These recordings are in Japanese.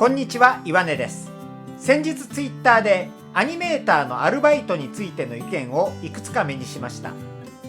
こんにちは、岩根です。先日ツイッターでアニメーターのアルバイトについての意見をいくつか目にしました。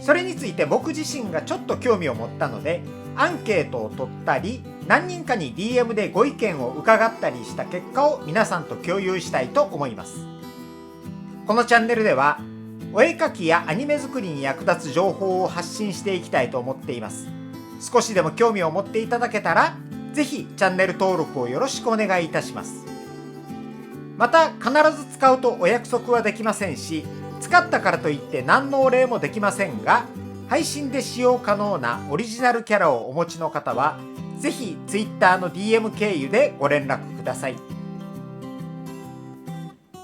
それについて僕自身がちょっと興味を持ったので、アンケートを取ったり、何人かに DM でご意見を伺ったりした結果を皆さんと共有したいと思います。このチャンネルでは、お絵描きやアニメ作りに役立つ情報を発信していきたいと思っています。少しでも興味を持っていただけたら、ぜひチャンネル登録をよろしくお願いいたします。また必ず使うとお約束はできませんし、使ったからといって何のお礼もできませんが、配信で使用可能なオリジナルキャラをお持ちの方は、ぜひ Twitter の DM 経由でご連絡ください。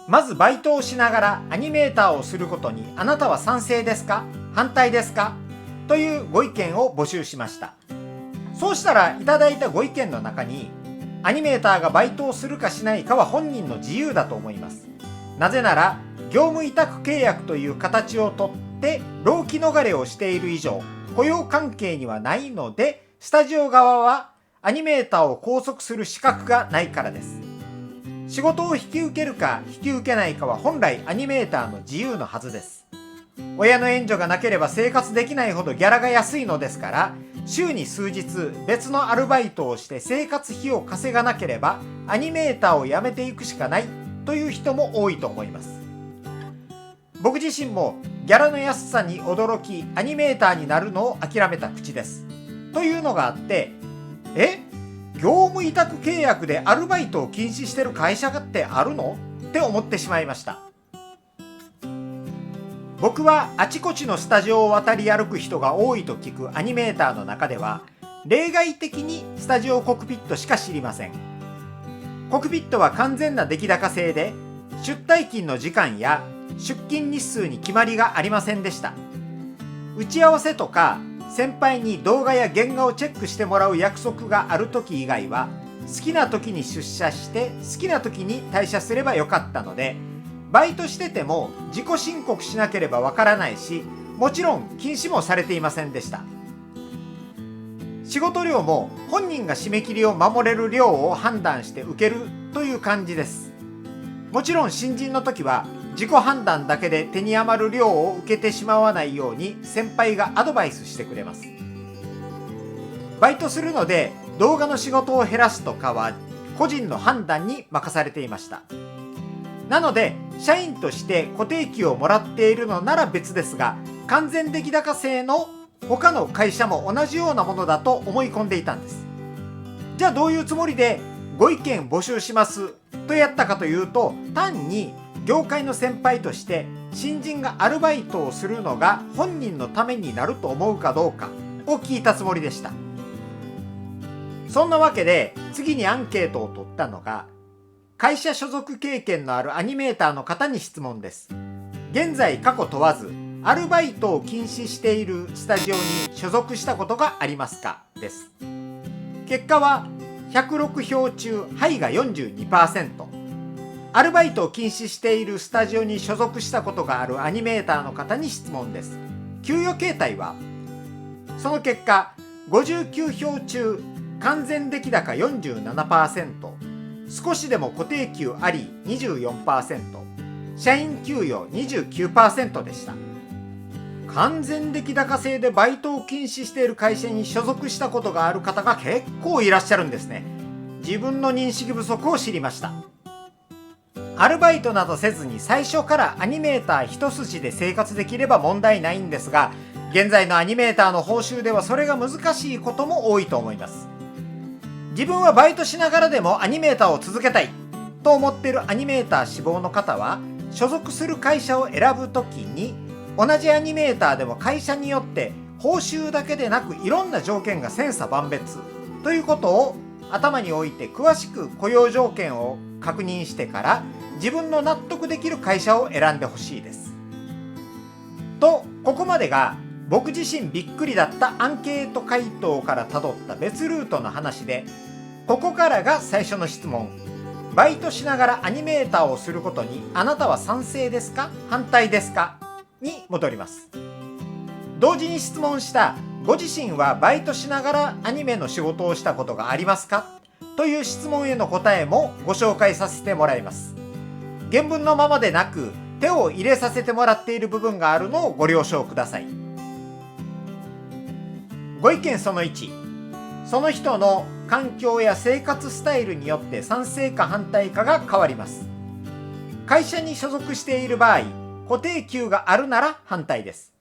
まずバイトをしながらアニメーターをすることにあなたは賛成ですか？反対ですか？というご意見を募集しました。そうしたらいただいたご意見の中に、アニメーターがバイトをするかしないかは本人の自由だと思います。なぜなら、業務委託契約という形をとって労基逃れをしている以上、雇用関係にはないので、スタジオ側はアニメーターを拘束する資格がないからです。仕事を引き受けるか引き受けないかは本来アニメーターの自由のはずです。親の援助がなければ生活できないほどギャラが安いのですから、週に数日別のアルバイトをして生活費を稼がなければアニメーターを辞めていくしかないという人も多いと思います。僕自身もギャラの安さに驚きアニメーターになるのを諦めた口です。というのがあって、業務委託契約でアルバイトを禁止してる会社ってあるの？って思ってしまいました。僕はあちこちのスタジオを渡り歩く人が多いと聞くアニメーターの中では、例外的にスタジオコクピットしか知りません。コクピットは完全な出来高制で、出退勤の時間や出勤日数に決まりがありませんでした。打ち合わせとか先輩に動画や原画をチェックしてもらう約束がある時以外は、好きな時に出社して好きな時に退社すればよかったので、バイトしてても自己申告しなければわからないし、もちろん禁止もされていませんでした。仕事量も本人が締め切りを守れる量を判断して受けるという感じです。もちろん新人の時は自己判断だけで手に余る量を受けてしまわないように先輩がアドバイスしてくれます。バイトするので動画の仕事を減らすとかは個人の判断に任されていました。なので社員として固定給をもらっているのなら別ですが、完全出来高制の他の会社も同じようなものだと思い込んでいたんです。じゃあどういうつもりでご意見募集しますとやったかというと、単に業界の先輩として新人がアルバイトをするのが本人のためになると思うかどうかを聞いたつもりでした。そんなわけで次にアンケートを取ったのが、会社所属経験のあるアニメーターの方に質問です。現在過去問わずアルバイトを禁止しているスタジオに所属したことがありますか？です。結果は106票中はいが 42%。アルバイトを禁止しているスタジオに所属したことがあるアニメーターの方に質問です。給与形態は？その結果59票中完全出来高 47%、少しでも固定給あり 24%、社員給与 29% でした。完全出来高制でバイトを禁止している会社に所属したことがある方が結構いらっしゃるんですね。自分の認識不足を知りました。アルバイトなどせずに最初からアニメーター一筋で生活できれば問題ないんですが、現在のアニメーターの報酬ではそれが難しいことも多いと思います。自分はバイトしながらでもアニメーターを続けたいと思っているアニメーター志望の方は、所属する会社を選ぶときに同じアニメーターでも会社によって報酬だけでなくいろんな条件が千差万別ということを頭に置いて、詳しく雇用条件を確認してから自分の納得できる会社を選んでほしいです。と、ここまでが僕自身びっくりだったアンケート回答からたどった別ルートの話で、ここからが最初の質問。バイトしながらアニメーターをすることにあなたは賛成ですか？反対ですか？に戻ります。同時に質問したご自身はバイトしながらアニメの仕事をしたことがありますか？という質問への答えもご紹介させてもらいます。原文のままでなく手を入れさせてもらっている部分があるのをご了承ください。ご意見その1、その人の環境や生活スタイルによって賛成か反対かが変わります。会社に所属している場合、固定給があるなら反対です。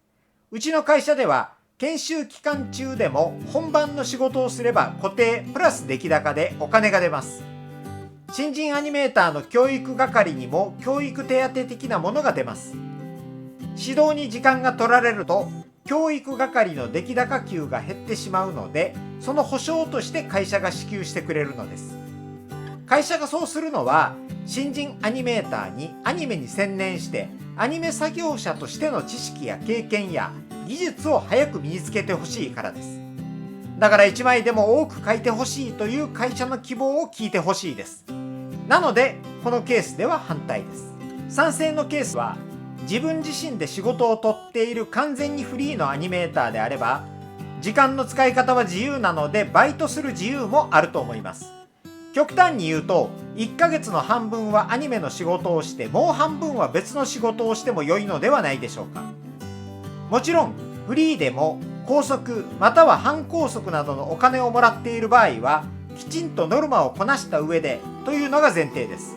うちの会社では研修期間中でも本番の仕事をすれば固定プラス出来高でお金が出ます。新人アニメーターの教育係にも教育手当的なものが出ます。指導に時間が取られると教育係の出来高給が減ってしまうので、その保証として会社が支給してくれるのです。会社がそうするのは、新人アニメーターにアニメに専念してアニメ作業者としての知識や経験や技術を早く身につけてほしいからです。だから1枚でも多く書いてほしいという会社の希望を聞いてほしいです。なのでこのケースでは反対です。賛成のケースは、自分自身で仕事を取っている完全にフリーのアニメーターであれば、時間の使い方は自由なのでバイトする自由もあると思います。極端に言うと、1ヶ月の半分はアニメの仕事をして、もう半分は別の仕事をしても良いのではないでしょうか。もちろんフリーでも拘束または半拘束などのお金をもらっている場合は、きちんとノルマをこなした上でというのが前提です。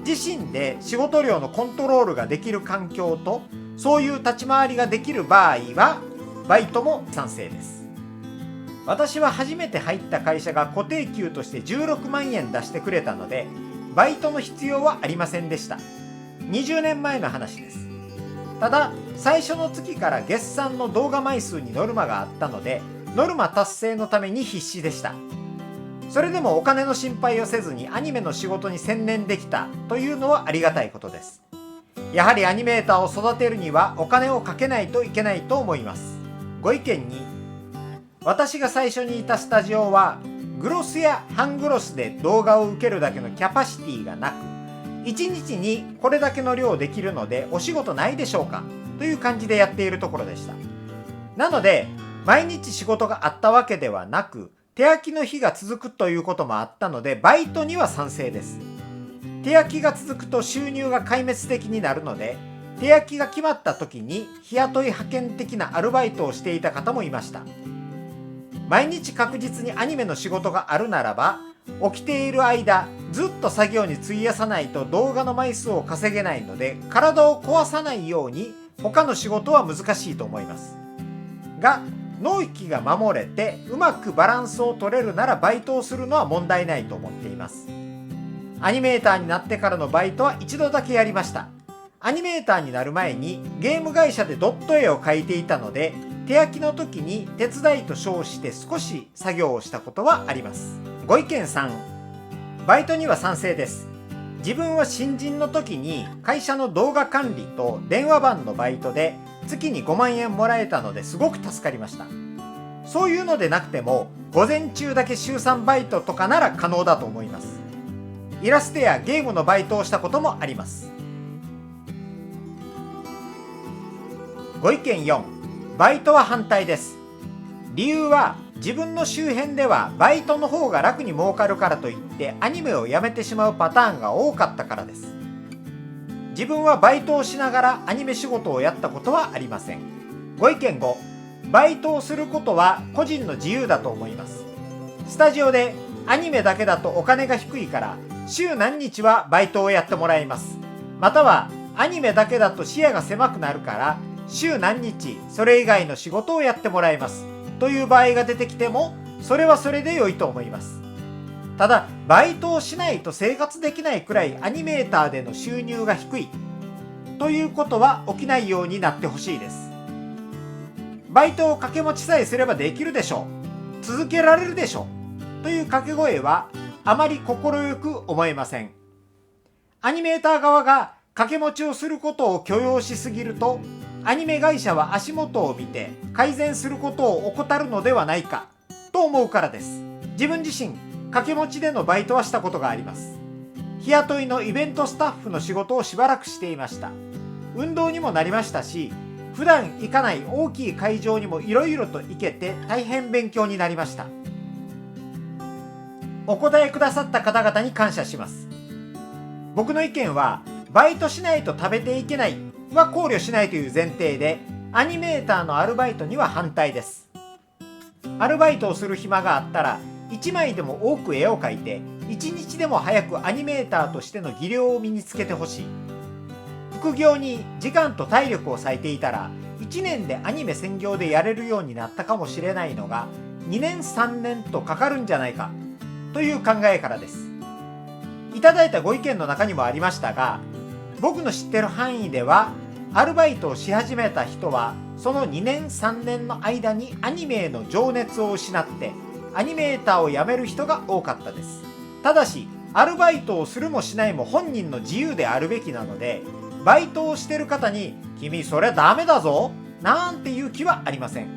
自身で仕事量のコントロールができる環境と、そういう立ち回りができる場合はバイトも賛成です。私は初めて入った会社が固定給として16万円出してくれたので、バイトの必要はありませんでした。20年前の話です。ただ最初の月から月産の動画枚数にノルマがあったので、ノルマ達成のために必死でした。それでもお金の心配をせずにアニメの仕事に専念できたというのはありがたいことです。やはりアニメーターを育てるにはお金をかけないといけないと思います。ご意見に、私が最初にいたスタジオはグロスや半グロスで動画を受けるだけのキャパシティがなく、1日にこれだけの量できるのでお仕事ないでしょうかという感じでやっているところでした。なので毎日仕事があったわけではなく、手空きの日が続くということもあったので、バイトには賛成です。手空きが続くと収入が壊滅的になるので、手空きが決まった時に日雇い派遣的なアルバイトをしていた方もいました。毎日確実にアニメの仕事があるならば、起きている間ずっと作業に費やさないと動画の枚数を稼げないので、体を壊さないように他の仕事は難しいと思いますが、納期が守れてうまくバランスを取れるならバイトをするのは問題ないと思っています。アニメーターになってからのバイトは一度だけやりました。アニメーターになる前にゲーム会社でドット絵を描いていたので、手空きの時に手伝いと称して少し作業をしたことはあります。ご意見3、バイトには賛成です。自分は新人の時に会社の動画管理と電話番のバイトで月に5万円もらえたのですごく助かりました。そういうのでなくても午前中だけ週3バイトとかなら可能だと思います。イラストやゲームのバイトをしたこともあります。ご意見4、バイトは反対です。理由は、自分の周辺ではバイトの方が楽に儲かるからといってアニメをやめてしまうパターンが多かったからです。自分はバイトをしながらアニメ仕事をやったことはありません。ご意見5、バイトをすることは個人の自由だと思います。スタジオでアニメだけだとお金が低いから週何日はバイトをやってもらいます。またはアニメだけだと視野が狭くなるから週何日それ以外の仕事をやってもらいますという場合が出てきても、それはそれで良いと思います。ただバイトをしないと生活できないくらいアニメーターでの収入が低いということは起きないようになってほしいです。バイトを掛け持ちさえすればできるでしょう、続けられるでしょうという掛け声はあまり快く思えません。アニメーター側が掛け持ちをすることを許容しすぎると、アニメ会社は足元を見て改善することを怠るのではないかと思うからです。自分自身掛け持ちでのバイトはしたことがあります。日雇いのイベントスタッフの仕事をしばらくしていました。運動にもなりましたし、普段行かない大きい会場にもいろいろと行けて大変勉強になりました。お答えくださった方々に感謝します。僕の意見は、バイトしないと食べていけないは考慮しないという前提で、アニメーターのアルバイトには反対です。アルバイトをする暇があったら、1枚でも多く絵を描いて、1日でも早くアニメーターとしての技量を身につけてほしい。副業に時間と体力を割いていたら、1年でアニメ専業でやれるようになったかもしれないのが、2年3年とかかるんじゃないかという考えからです。いただいたご意見の中にもありましたが、僕の知ってる範囲では、アルバイトをし始めた人はその2年3年の間にアニメへの情熱を失ってアニメーターを辞める人が多かったです。ただしアルバイトをするもしないも本人の自由であるべきなので、バイトをしてる方に君それダメだぞなんていう気はありません。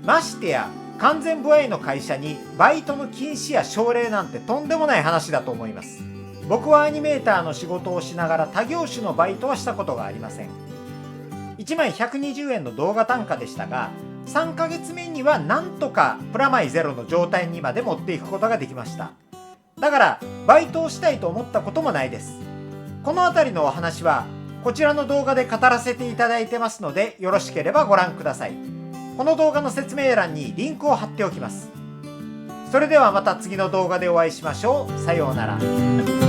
ましてや完全不愛の会社にバイトの禁止や奨励なんてとんでもない話だと思います。僕はアニメーターの仕事をしながら他業種のバイトはしたことがありません。1枚120円の動画単価でしたが、3ヶ月目にはなんとかプラマイゼロの状態にまで持っていくことができました。だからバイトをしたいと思ったこともないです。このあたりのお話はこちらの動画で語らせていただいてますので、よろしければご覧ください。この動画の説明欄にリンクを貼っておきます。それではまた次の動画でお会いしましょう。さようなら。